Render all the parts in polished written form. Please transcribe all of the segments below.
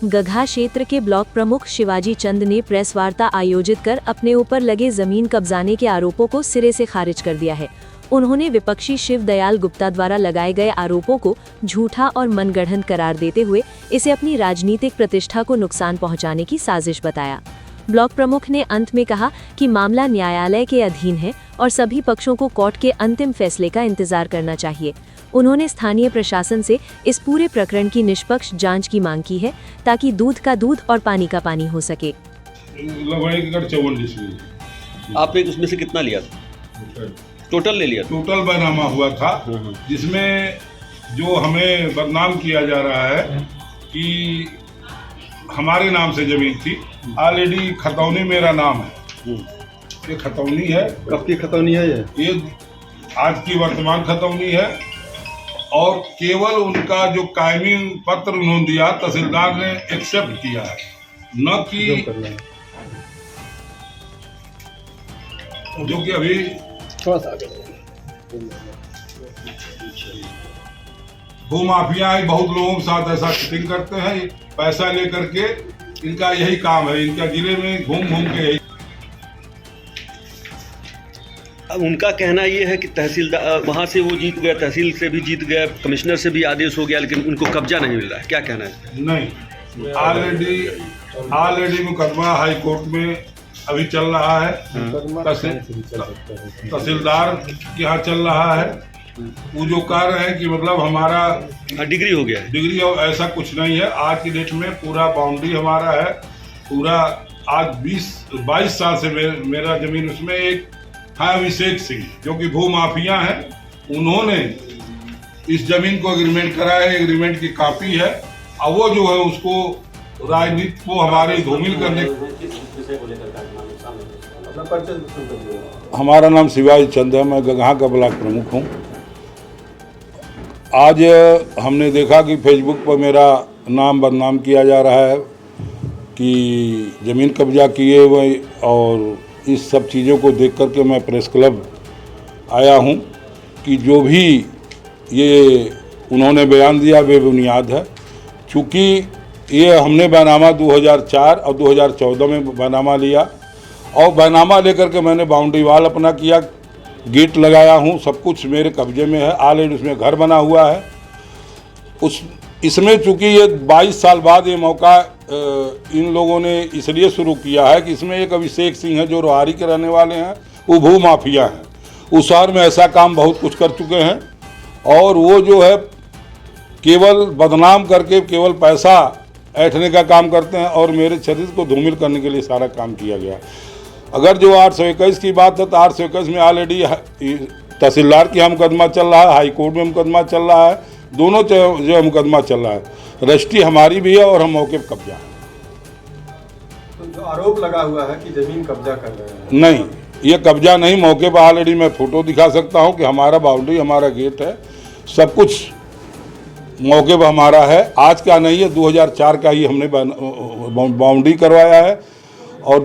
गघा क्षेत्र के ब्लॉक प्रमुख शिवाजी चंद ने प्रेस वार्ता आयोजित कर अपने ऊपर लगे जमीन कब्जाने के आरोपों को सिरे से खारिज कर दिया है। उन्होंने विपक्षी शिव दयाल गुप्ता द्वारा लगाए गए आरोपों को झूठा और मनगढ़ंत करार देते हुए इसे अपनी राजनीतिक प्रतिष्ठा को नुकसान पहुंचाने की साजिश बताया। ब्लॉक प्रमुख ने अंत में कहा कि मामला न्यायालय के अधीन है और सभी पक्षों को कोर्ट के अंतिम फैसले का इंतजार करना चाहिए। उन्होंने स्थानीय प्रशासन से इस पूरे प्रकरण की निष्पक्ष जांच की मांग की है ताकि दूध का दूध और पानी का पानी हो सके। आपने उसमें से कितना लिया था? टोटल ले लिया? टोटल बैनामा हुआ था, जिसमें जो हमें बदनाम किया जा रहा है कि हमारे नाम से जमीन थी। ऑलरेडी खतौनी मेरा नाम है, ये खतौनी है। कब की खतौनी है? ये आज की वर्तमान खतौनी है और केवल उनका जो कायमी पत्र उन्होंने दिया तहसीलदार ने एक्सेप्ट किया है, न कि जो कि अभी भूमाफिया बहुत लोगों के साथ ऐसा चिटिंग करते हैं, पैसा लेकर के। इनका यही काम है, इनका जिले में घूम घूम के यही। अब उनका कहना ये है कि तहसीलदार वहाँ से वो जीत गया, तहसील से भी जीत गया, कमिश्नर से भी आदेश हो गया, लेकिन उनको कब्जा नहीं मिल रहा है। क्या कहना है? नहीं, ऑलरेडी मुकदमा हाई कोर्ट में अभी चल रहा है, तहसीलदार के यहाँ चल रहा है। वो जो कह रहे हैं कि मतलब हमारा डिग्री हो गया है, डिग्री और ऐसा कुछ नहीं है। आज की डेट में पूरा बाउंड्री हमारा है, पूरा आज 22 साल से मेरा जमीन उसमें। एक है अभिषेक सिंह जो कि भूमाफिया है, उन्होंने इस जमीन को एग्रीमेंट कराया है, एग्रीमेंट की कॉपी है। और वो जो है उसको राजनीति को हमारे धूमिल करने। हमारा नाम शिवाजी चंद है, मैं गगहा का ब्लॉक प्रमुख हूँ। आज हमने देखा कि फेसबुक पर मेरा नाम बदनाम किया जा रहा है कि ज़मीन कब्जा किए हुए, और इस सब चीज़ों को देख कर के मैं प्रेस क्लब आया हूँ कि जो भी ये उन्होंने बयान दिया बेबुनियाद है। चूँकि ये हमने बैनामा 2004 और 2014 में बैनामा लिया, और बैनामा लेकर के मैंने बाउंड्री वाल अपना किया, गेट लगाया हूँ, सब कुछ मेरे कब्जे में है। ऑलरेडी उसमें घर बना हुआ है। इसमें चूँकि ये 22 साल बाद ये मौका इन लोगों ने इसलिए शुरू किया है कि इसमें एक अभिषेक सिंह है जो रोहारी के रहने वाले हैं, वो भूमाफिया हैं। उस शहर में ऐसा काम बहुत कुछ कर चुके हैं, और वो जो है केवल बदनाम करके केवल पैसा ऐंठने का काम करते हैं, और मेरे शरीर को धूमिल करने के लिए सारा काम किया गया। अगर जो 821 की बात है तो 821 में ऑलरेडी तहसीलदार के यहाँ मुकदमा चल रहा है, हाई कोर्ट में मुकदमा चल रहा है, दोनों जो मुकदमा चल रहा है। रजिस्ट्री हमारी भी है और हम मौके पर कब्जा है। तो जो आरोप लगा हुआ है कि जमीन कब्जा कर रहे हैं, नहीं, ये कब्जा नहीं। मौके पर ऑलरेडी मैं फोटो दिखा सकता हूँ कि हमारा बाउंड्री, हमारा गेट है, सब कुछ मौके पर हमारा है। आज का नहीं है, 2004 का ही हमने बाउंड्री करवाया है और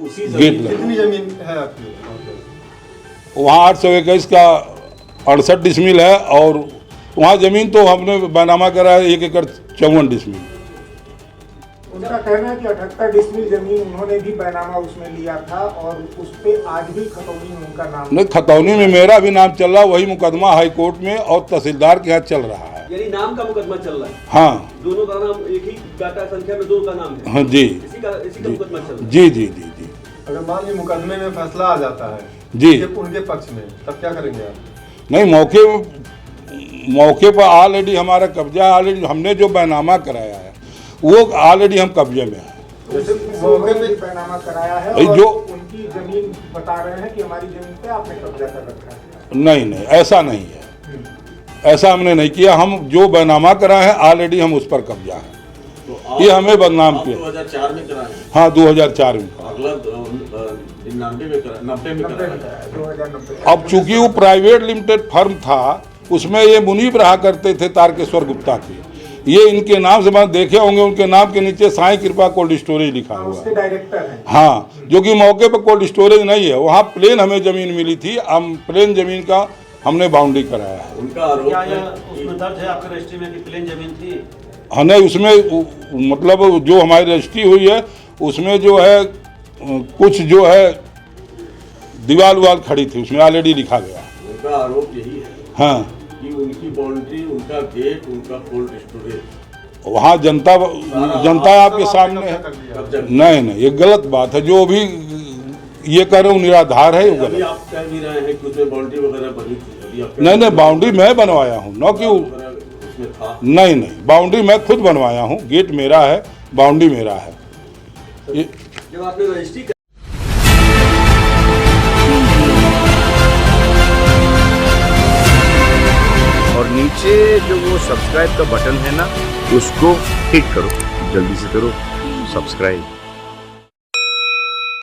गेट लगा। कितनी जमीन है आपकी? वहाँ 821 का 68 डिसमिल है, और वहाँ ज़मीन तो हमने बैनामा करा है 1 एकड़ 54 डिसमिल। उनका कहना है कि 78 डिसमिल जमीन उन्होंने भी बैनामा उसमें लिया था, और उस पे आज भी खतौनी में उनका नाम नहीं, खतौनी में मेरा भी नाम चल रहा है। वही मुकदमा हाई कोर्ट में और तहसीलदार के यहाँ चल रहा है। यानी नाम का मुकदमा चल रहा है? हाँ, दोनों का नाम एक ही डाटा संख्या में दोनों का नाम है। हाँ जी, इसी का मुकदमा चल रहा है। जी जी जी जी। अगर मान लीजिए मुकदमे में फैसला आ जाता है जी उनके पक्ष में, तब क्या करेंगे आप? नहीं, मौके पर ऑलरेडी हमारा कब्जा है। ऑलरेडी हमने जो बैनामा कराया है वो ऑलरेडी हम कब्जे में है। जैसे मौके पे बैनामा कराया है और जो उनकी जमीन बता रहे हैं कि हमारी जमीन पे आपने कब्जा कर रखा है। नहीं नहीं, ऐसा नहीं है, ऐसा हमने नहीं किया। हम जो बैनामा कराए हैं ऑलरेडी हम उस पर कब्जा है। तो ये हमें बदनाम किया। 2004 में कराया? हाँ, 2004 में। अगला 99 में कराया, 90 में कराया। 2090। अब चूंकि वो प्राइवेट लिमिटेड फर्म था, उसमें ये मुनीब रहा करते थे तारकेश्वर गुप्ता के। ये इनके नाम से बात देखे होंगे, उनके नाम के नीचे साईं कृपा कोल्ड स्टोरेज लिखा हुआ उसके है। डायरेक्टर हैं। हाँ, जो कि मौके पर कोल्ड स्टोरेज नहीं है, वहाँ प्लेन हमें जमीन मिली थी। हम प्लेन जमीन का हमने बाउंड्री कराया है। उनका आरोप क्या उसमें दर्ज है आपके रजिस्ट्री में कि प्लेन जमीन थी? हमें उसमें मतलब जो हमारी रजिस्ट्री हुई है उसमें जो है कुछ जो है दीवार वाल खड़ी थी, उसमें ऑलरेडी लिखा गया। उनका आरोप यही है हाँ कि उनकी बाउंड्री, उनका गेट, उनका कोल्ड स्टोरेज वहाँ जनता आपके सामने है। कब्जा। नहीं ये गलत बात है, जो भी ये कर रहे हो निराधार है, वो अभी गलत। आप कह भी रहे हैं कि उसमें बाउंड्री वगैरह बनी थी, अभी आप नहीं बाउंड्री मैं बनवाया हूँ, न कि उसमें था। नहीं बाउंड्री मैं खुद बनवाया हूँ, गेट मेरा है, बाउंड्री मेरा है। ये जब आपने रजिस्ट्री और नीचे जो वो सब्सक्राइब का बटन है ना, उसको हिट करो, जल्दी से करो सब्सक्राइब।